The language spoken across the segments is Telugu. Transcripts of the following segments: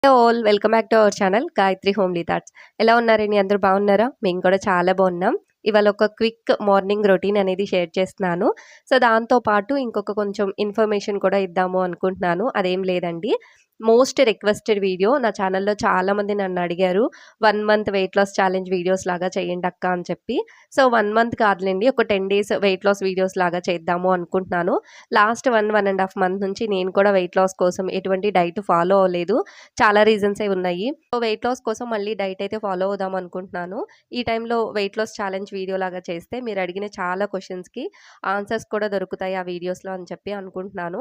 Hello all welcome back to our channel Gayatri homely thoughts. ఎలా ఉన్నారండి? అందరూ బాగున్నారా? మేము కూడా చాలా బాగున్నాం. ఇవాళ ఒక క్విక్ మార్నింగ్ రొటీన్ అనేది షేర్ చేస్తున్నాను. సో, దాంతో పాటు ఇంకొక కొంచెం ఇన్ఫర్మేషన్ కూడా ఇద్దాము అనుకుంటున్నాను. అదేం లేదండి, మోస్ట్ రిక్వెస్టెడ్ వీడియో నా ఛానల్‌లో చాలామంది నన్ను అడిగారు. 1 month weight loss challenge videos లాగా చేయండి అక్క అని చెప్పి. సో, 1 మంత్ కాదులెండి, ఒక 10 డేస్ వెయిట్ లాస్ వీడియోస్ లాగా చేద్దాము అనుకుంటున్నాను. లాస్ట్ 1 ½ మంత్ నుంచి నేను కూడా వెయిట్ లాస్ కోసం ఎటువంటి డైట్ ఫాలో అవ్వలేదు. చాలా రీజన్సే ఉన్నాయి. సో, వెయిట్ లాస్ కోసం మళ్ళీ డైట్ అయితే ఫాలో అవుదాం అనుకుంటున్నాను. ఈ టైంలో వెయిట్ లాస్ ఛాలెంజ్ వీడియో లాగా చేస్తే మీరు అడిగిన చాలా క్వెషన్స్‌కి ఆన్సర్స్ కూడా దొరుకుతాయి ఆ వీడియోస్‌లో అని చెప్పి అనుకుంటున్నాను.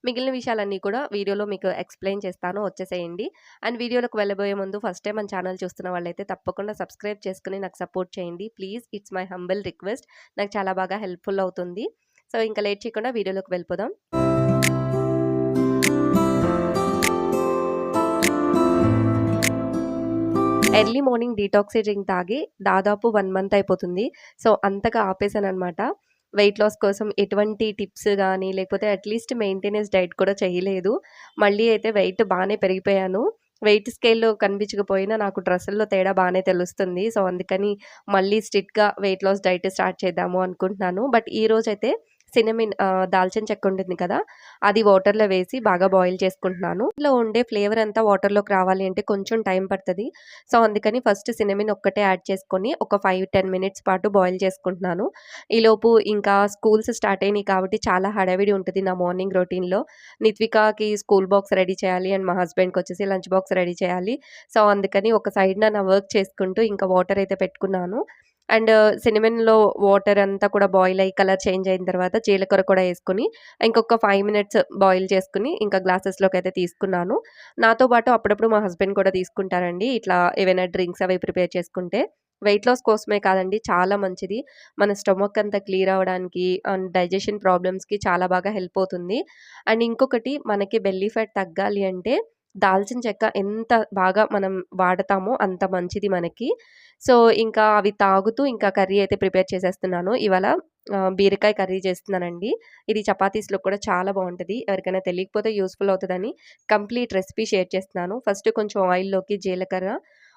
మిగిలిన విషయాలన్నీ కూడా వీడియోలో మీకు ఎక్స్‌ప్లెయిన్ చేస్తాను, వచ్చేసేయండి. అండ్ వీడియోలోకి వెళ్ళబోయే ముందు ఫస్ట్ టైమ్ మన ఛానల్ చూస్తున్న వాళ్ళైతే తప్పకుండా సబ్స్క్రైబ్ చేసుకొని నాకు సపోర్ట్ చేయండి. Please, it's my humble request. నాకు చాలా బాగా హెల్ప్‌ఫుల్ అవుతుంది. సో, ఇంకా లేట్ చేయకుండా వీడియోలోకి వెళ్ళిపోదాం. ఎర్లీ మార్నింగ్ డీటాక్సీ డ్రింక్ తాగి దాదాపు 1 మంత్ అయిపోతుంది. సో, అంతగా ఆపేసాననమాట. వెయిట్ లాస్ కోసం ఎటువంటి టిప్స్ గానీ, లేకపోతే అట్‌లీస్ట్ మెయింటెనెన్స్ డైట్ కూడా చేయలేదు. మళ్ళీ అయితే వెయిట్ బానే పెరిగిపోయాను. వెయిట్ స్కేల్‌లో కనిపించకపోయినా నాకు డ్రెస్సుల్లో తేడా బానే తెలుస్తుంది. సో, అందుకని మళ్ళీ స్ట్రిక్ట్‌గా వెయిట్ లాస్ డైట్ స్టార్ట్ చేద్దాము అనుకుంటున్నాను. బట్ ఈరోజైతే దాల్చిన చెక్క ఉంటుంది కదా! అది వాటర్‌లో వేసి బాగా బాయిల్ చేసుకుంటున్నాను. ఇందులో ఉండే ఫ్లేవర్ అంతా వాటర్‌లోకి రావాలి అంటే కొంచెం టైం పడతది. సో, అందుకని ఫస్ట్ సినమిన్ ఒక్కటే యాడ్ చేసుకొని ఒక 5, 10 మినిట్స్ పాటు బాయిల్ చేసుకుంటున్నాను. ఈలోపు ఇంకా స్కూల్స్ స్టార్ట్ అయినాయి కాబట్టి చాలా హడావిడి ఉంటది నా మార్నింగ్ రొటీన్‌లో. నిత్వికాకి స్కూల్ బాక్స్ రెడీ చేయాలి అండ్ మా హస్బెండ్‌కొచ్చేసి లంచ్ బాక్స్ రెడీ చేయాలి. సో, అందుకని ఒక సైడ్‌న నా వర్క్ చేసుకుంటూ ఇంకా వాటర్ అయితే పెట్టుకున్నాను. అండ్ సినమన్‌లో వాటర్ అంతా కూడా బాయిల్ అయ్యి కలర్ చేంజ్ అయిన తర్వాత జీలకర్ర కూడా యేసుకొని ఇంకొక 5 మినిట్స్ బాయిల్ చేసుకొని ఇంకా గ్లాసెస్‌లోకైతే తీసుకున్నాను. నాతో పాటు అప్పుడప్పుడు మా హస్బెండ్ కూడా తీసుకుంటారండి. ఇట్లా ఏవైనా డ్రింక్స్ అవి ప్రిపేర్ చేసుకుంటే. వెయిట్ లాస్ కోసమే కాదండి, చాలా మంచిది. మన స్టమక్ అంతా క్లియర్ అవ్వడానికి అండ్ డైజెషన్ ప్రాబ్లమ్స్‌కి చాలా బాగా హెల్ప్ అవుతుంది. అండ్ ఇంకొకటి, మనకి బెల్లీ ఫ్యాట్ తగ్గాలి అంటే దాల్చిన చెక్క ఎంత బాగా మనం వాడతామో అంత మంచిది మనకి. సో, ఇంకా అవి తాగుతూ ఇంకా కర్రీ అయితే ప్రిపేర్ చేసేస్తున్నాను. ఇవాళ బీరకాయ కర్రీ చేస్తున్నానండి. ఇది చపాతీస్‌లో కూడా చాలా బావుంటది. ఎవరికైనా తెలియకపోతే యూజ్‌ఫుల్ అవుతదని కంప్లీట్ రెసిపీ షేర్ చేస్తున్నాను. ఫస్ట్ కొంచెం ఆయిల్‌లోకి జీలకర్ర,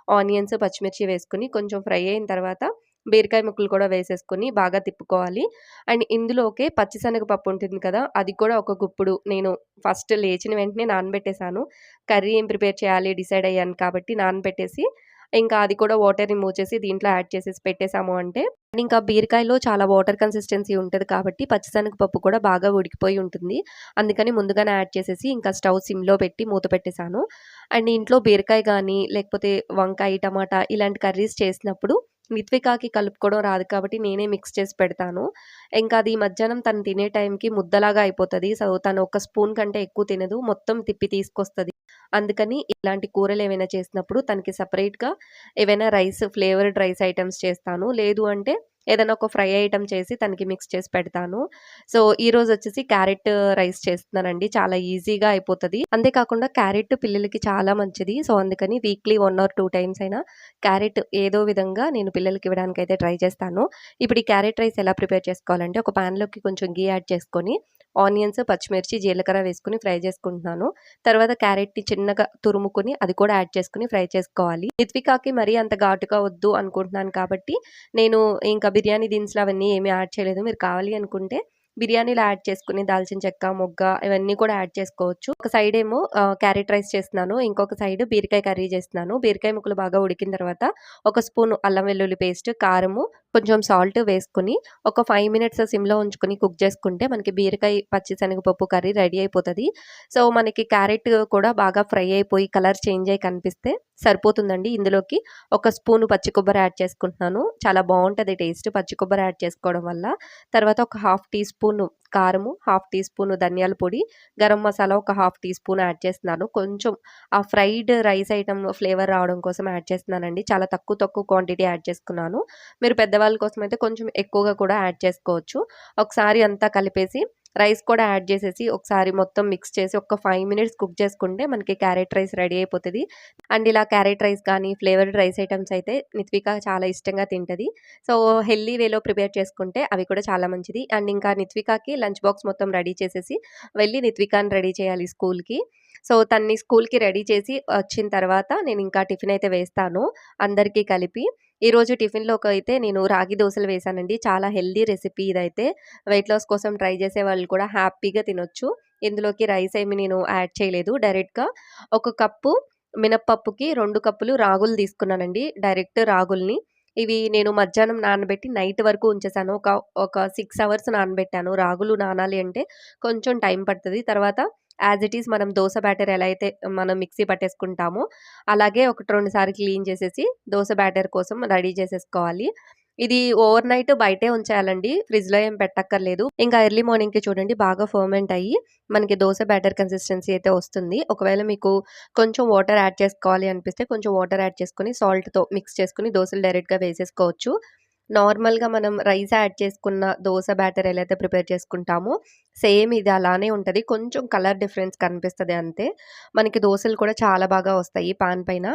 ఆనియన్స్, పచ్చిమిర్చి వేసుకొని కొంచెం ఫ్రై అయిన తర్వాత బీరకాయ ముక్కలు కూడా వేసేసుకొని బాగా తిప్పుకోవాలి. అండ్ ఇందులోకే పచ్చిశనగపప్పు ఉంటుంది కదా! అది కూడా ఒక గుప్పుడు నేను ఫస్ట్ లేచిన వెంటనే నానబెట్టేసాను. కర్రీ ఏం ప్రిపేర్ చేయాలి డిసైడ్ అయ్యాను కాబట్టి నానబెట్టేసి, ఇంకా అది కూడా వాటర్ రిమూవ్ చేసి దీంట్లో యాడ్ చేసేసి పెట్టేసాము అంటే, ఇంకా బీరకాయలో చాలా వాటర్ కన్సిస్టెన్సీ ఉంటది కాబట్టి పచ్చిశనగపప్పు కూడా బాగా ఉడికిపోయి ఉంటుంది. అందుకని ముందుగానే యాడ్ చేసేసి ఇంకా స్టవ్ సిమ్‌లో పెట్టి మూత పెట్టేసాను. అండ్ ఇంట్లో బీరకాయ గానీ, లేకపోతే వంకాయ, టమాటా ఇలాంటి కర్రీస్ చేసినప్పుడు నిత్వికాకి కలుపుకోవడం రాదు కాబట్టి నేనే మిక్స్ చేసి పెడతాను. ఇంకా అది మధ్యాహ్నం తను తినే టైంకి ముద్దలాగా అయిపోతది. సో, తను ఒక స్పూన్ కంటే ఎక్కువ తినదు. మొత్తం తిప్పి తీసుకొస్తది. అందుకని ఇలాంటి కూరలేవైనా చేసినప్పుడు తనకి సెపరేట్‌గా ఏవైనా ఫ్లేవర్డ్ రైస్ ఐటెమ్స్ చేస్తాను. లేదు అంటే ఏదైనా ఒక ఫ్రై ఐటెమ్ చేసి తనకి మిక్స్ చేసి పెడతాను. సో, ఈరోజొచ్చేసి క్యారెట్ రైస్ చేస్తున్నానండి. చాలా ఈజీగా అయిపోతది. అంతే కాకుండా క్యారెట్ పిల్లలకి చాలా మంచిది. సో, అందుకని వీక్లీ 1 ఆర్ 2 టైమ్స్ అయినా క్యారెట్ ఏదో విధంగా నేను పిల్లలకి ఇవ్వడానికైతే ట్రై చేస్తాను. ఇప్పుడు ఈ క్యారెట్ రైస్ ఎలా ప్రిపేర్ చేసుకోవాలంటే, ఒక పాన్‌లోకి కొంచెం ఘీ యాడ్ చేసుకొని ఆనియన్స్, పచ్చిమిర్చి, జీలకర్ర వేసుకొని ఫ్రై చేసుకుంటున్నాను. తర్వాత క్యారెట్‌ని చిన్నగా తురుముకొని అది కూడా యాడ్ చేసుకొని ఫ్రై చేసుకోవాలి. రిత్వికాకి మరీ అంత ఘాటుగా వద్దు అనుకుంటున్నాను కాబట్టి నేను ఇంకా బిర్యానీ దినుసులు అవన్నీ ఏమి యాడ్ చేయలేదు. మీరు కావాలి అనుకుంటే బిర్యానీలో యాడ్ చేసుకొని దాల్చిన చెక్క, మొగ్గ ఇవన్నీ కూడా యాడ్ చేసుకోవచ్చు. ఒక సైడ్ ఏమో క్యారెట్ రైస్ చేస్తున్నాను. ఇంకొక సైడ్ బీరకాయ కర్రీ చేస్తున్నాను. బీరకాయ ముక్కలు బాగా ఉడికిన తర్వాత ఒక స్పూన్ అల్లం వెల్లుల్లి పేస్ట్, కారము, కొంచెం సాల్ట్ వేసుకొని ఒక 5 మినిట్స్ సిమ్‌లో ఉంచుకొని కుక్ చేసుకుంటే మనకి బీరకాయ పచ్చి శనగపప్పు కర్రీ రెడీ అయిపోతది. సో, మనకి క్యారెట్ కూడా బాగా ఫ్రై అయిపోయి కలర్ చేంజ్ అయ్యి కనిపిస్తే సరిపోతుందండి. ఇందులోకి ఒక స్పూను పచ్చి కొబ్బరి యాడ్ చేసుకుంటున్నాను. చాలా బావుంటది టేస్ట్ పచ్చి కొబ్బరి యాడ్ చేసుకోవడం వల్ల. తర్వాత ఒక హాఫ్ టీ స్పూను కారము, హాఫ్ టీ స్పూను ధనియాల పొడి, గరం మసాలా ఒక హాఫ్ టీ స్పూన్ యాడ్ చేస్తున్నాను. కొంచెం ఆ ఫ్రైడ్ రైస్ ఐటెమ్ ఫ్లేవర్ రావడం కోసం యాడ్ చేస్తున్నానండి. చాలా తక్కువ తక్కువ క్వాంటిటీ యాడ్ చేసుకున్నాను. మీరు పెద్దవాళ్ళ కోసం అయితే కొంచెం ఎక్కువగా కూడా యాడ్ చేసుకోవచ్చు. ఒకసారి అంతా కలిపేసి రైస్ కూడా యాడ్ చేసేసి ఒకసారి మొత్తం మిక్స్ చేసి ఒక 5 మినిట్స్ కుక్ చేసుకుంటే మనకి క్యారెట్ రైస్ రెడీ అయిపోతది. అండ్ ఇలా క్యారెట్ రైస్ కానీ, ఫ్లేవర్డ్ రైస్ ఐటెమ్స్ అయితే నిత్విక చాలా ఇష్టంగా తింటది. సో, హెల్తీ వేలో ప్రిపేర్ చేసుకుంటే అవి కూడా చాలా మంచిది. అండ్ ఇంకా నిత్వికాకి లంచ్ బాక్స్ మొత్తం రెడీ చేసేసి వెళ్ళి నిత్వికాని రెడీ చేయాలి స్కూల్‌కి. సో, తనని స్కూల్‌కి రెడీ చేసి వచ్చిన తర్వాత నేనింకా టిఫిన్ అయితే వేస్తాను అందరికీ కలిపి. ఈరోజు టిఫిన్‌లోకైతే నేను రాగి దోసలు వేశానండి. చాలా హెల్తీ రెసిపీ ఇదైతే. వెయిట్ లాస్ కోసం ట్రై చేసేవాళ్ళు కూడా హ్యాపీగా తినొచ్చు. ఇందులోకి రైస్ ఏమి నేను యాడ్ చేయలేదు. డైరెక్ట్‌గా ఒక కప్పు మినపప్పుకి 2 కప్పులు రాగులు తీసుకున్నానండి. డైరెక్ట్ రాగుల్ని. ఇవి నేను మధ్యాహ్నం నానబెట్టి నైట్ వరకు ఉంచేసాను. ఒక 6 అవర్స్ నానబెట్టాను. రాగులు నానాలి అంటే కొంచెం టైం పడతది. తర్వాత యాజ్ ఇట్ ఈజ్ మనం దోస బ్యాటర్ ఎలా అయితే మనం మిక్సీ పట్టేసుకుంటామో, అలాగే ఒకటి 2 సార్లు క్లీన్ చేసేసి దోస బ్యాటర్ కోసం రెడీ చేసేసుకోవాలి. ఇది ఓవర్ నైట్ బయటే ఉంచేయాలండి. ఫ్రిడ్జ్‌లో ఏం పెట్టక్కర్లేదు. ఇంకా ఎర్లీ మార్నింగ్‌కి చూడండి బాగా ఫర్మెంట్ అయ్యి మనకి దోస బ్యాటర్ కన్సిస్టెన్సీ అయితే వస్తుంది. ఒకవేళ మీకు కొంచెం వాటర్ యాడ్ చేసుకోవాలి అనిపిస్తే కొంచెం వాటర్ యాడ్ చేసుకొని సాల్ట్‌తో మిక్స్ చేసుకొని దోసలు డైరెక్ట్‌గా వేసేసుకోవచ్చు. నార్మల్‌గా మనం రైస్ యాడ్ చేసుకున్న దోస బ్యాటర్ ఎలా అయితే ప్రిపేర్ చేసుకుంటామో సేమ్ ఇది అలానే ఉంటది. కొంచెం కలర్ డిఫరెన్స్ కనిపిస్తది అంతే. మనకి దోసలు కూడా చాలా బాగా వస్తాయి పాన్ పైన.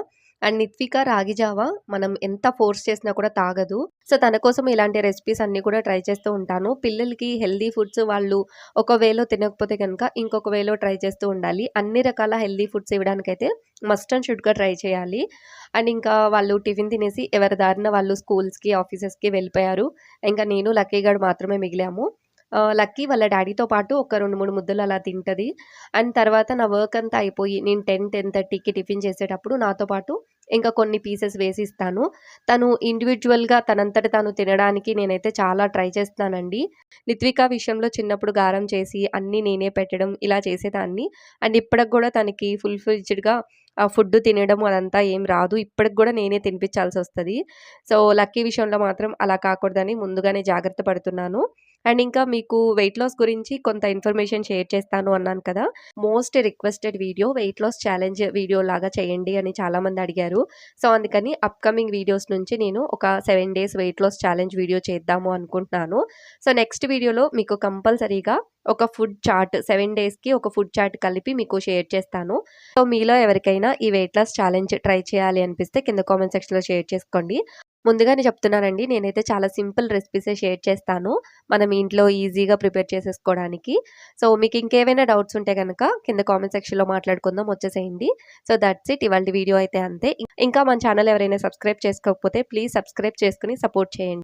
అండ్ నిత్విక రాగి జావ మనం ఎంత ఫోర్స్ చేసినా కూడా తాగదు. సో, తన కోసం ఇలాంటి రెసిపీస్ అన్నీ కూడా ట్రై చేస్తూ ఉంటాను. పిల్లలకి హెల్తీ ఫుడ్స్ వాళ్ళు ఒక వేలో తినకపోతే గనుక ఇంకొక వేలో ట్రై చేస్తూ ఉండాలి. అన్ని రకాల హెల్తీ ఫుడ్స్ ఇవ్వడానికైతే మస్ట్ అండ్ షుడ్‌గా ట్రై చేయాలి. అండ్ ఇంకా వాళ్ళు టిఫిన్ తినేసి ఎవరి దారిన వాళ్ళు స్కూల్స్‌కి, ఆఫీసెస్‌కి వెళ్ళిపోయారు. ఇంకా నేను, లక్కీ గాడు మాత్రమే మిగిలాము. లక్కీ వాళ్ళ డ్యాడీతో పాటు ఒక 2, 3 ముద్దలు అలా తింటది. అండ్ తర్వాత నా వర్క్ అంతా అయిపోయి నేను 10:30కి టిఫిన్ చేసేటప్పుడు నాతో పాటు ఇంకా కొన్ని పీసెస్ వేసిస్తాను. తను ఇండివిడ్యువల్‌గా తనంతట తాను తినడానికి నేనైతే చాలా ట్రై చేస్తున్నానండి. నిత్విక విషయంలో చిన్నప్పుడు గారం చేసి అన్నీ నేనే పెట్టడం ఇలా చేసేదాన్ని. అండ్ ఇప్పటికి గూడా తనకి ఫుల్ ఫ్లెడ్జ్డ్‌గా ఫుడ్ తినడం అదంతా ఏం రాదు. ఇప్పటికి గూడా నేనే తినిపించాల్సొస్తది. సో, లక్కీ విషయంలో మాత్రం అలా కాకూడదని ముందుగానే జాగ్రత్త పడుతున్నాను. అండ్ ఇంకా మీకు వెయిట్ లాస్ గురించి కొంత ఇన్ఫర్మేషన్ షేర్ చేస్తాను అన్నాను కదా! Most requested video weight loss challenge video లాగా చేయండి అని చాలామంది అడిగారు. సో, అందుకని అప్‌కమింగ్ వీడియోస్ నుంచి నేను ఒక 7 days weight loss challenge video చేద్దాము అనుకుంటున్నాను. సో, నెక్స్ట్ వీడియోలో మీకు కంపల్సరీగా ఒక ఫుడ్ చార్ట్ 7 డేస్‌కి ఒక ఫుడ్ చార్ట్ కలిపి మీకు షేర్ చేస్తాను. సో, మీలో ఎవరికైనా ఈ వెయిట్ లాస్ ఛాలెంజ్ ట్రై చేయాలి అనిపిస్తే కింద కామెంట్ సెక్షన్‌లో షేర్ చేసుకోండి. ముందుగానే చెప్తున్నానండి. నేనైతే చాలా సింపుల్ రెసిపీసే షేర్ చేస్తాను. మనం ఇంట్లో ఈజీగా ప్రిపేర్ చేసేసుకోవడానికి. సో, మీకు ఇంకేమైనా డౌట్స్ ఉంటే గనక కింద కామెంట్ సెక్షన్‌లో మాట్లాడుకుందాం వచ్చేసేయండి. సో, దట్స్ ఇట్ ఇవాల్టి వీడియో అయితే అంతే. ఇంకా మన ఛానల్ ఎవరైనా సబ్స్క్రైబ్ చేసుకోకపోతే ప్లీజ్ సబ్స్క్రైబ్ చేసుకొని సపోర్ట్ చేయండి.